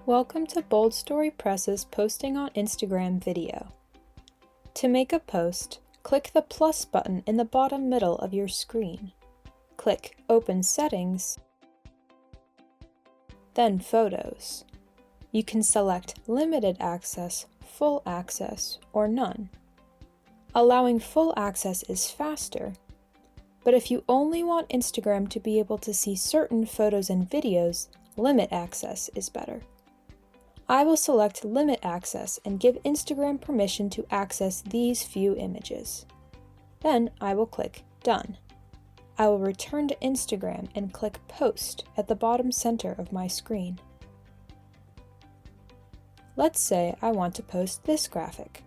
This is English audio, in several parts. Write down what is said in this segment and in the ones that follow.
Welcome to Bold Story Press's Posting on Instagram video. To make a post, click the plus button in the bottom middle of your screen. Click Open Settings, then Photos. You can select Limited Access, Full Access, or None. Allowing full access is faster, but if you only want Instagram to be able to see certain photos and videos, Limit Access is better. I will select Limit Access and give Instagram permission to access these few images. Then I will click Done. I will return to Instagram and click Post at the bottom center of my screen. Let's say I want to post this graphic.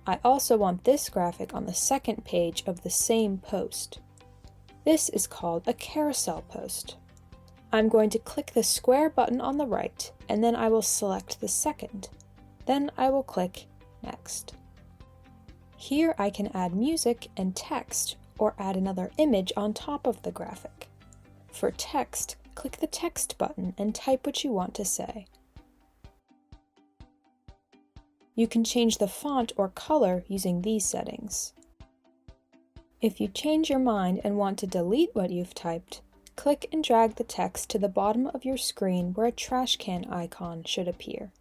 I also want this graphic on the second page of the same post. This is called a carousel post. I'm going to click the square button on the right, and then I will select the second. Then I will click Next. Here I can add music and text, or add another image on top of the graphic. For text, click the text button and type what you want to say. You can change the font or color using these settings. If you change your mind and want to delete what you've typed, click and drag the text to the bottom of your screen where a trash can icon should appear.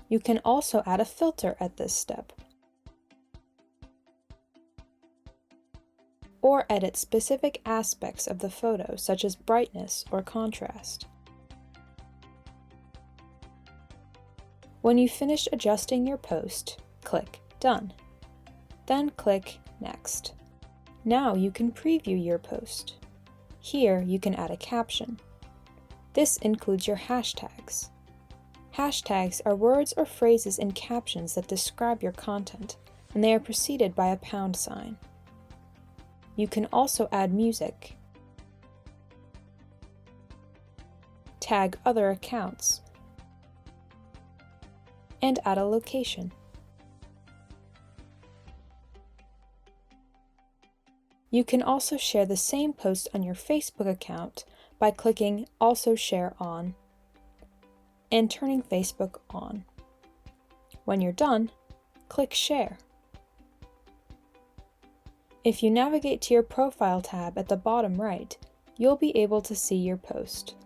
You can also add a filter at this step, or edit specific aspects of the photo such as brightness or contrast. When you've finished adjusting your post, click Done. Then click Next. Now you can preview your post. Here you can add a caption. This includes your hashtags. Hashtags are words or phrases in captions that describe your content, and they are preceded by a pound sign. You can also add music, tag other accounts, and add a location. You can also share the same post on your Facebook account by clicking Also Share On and turning Facebook on. When you're done, click Share. If you navigate to your Profile tab at the bottom right, you'll be able to see your post.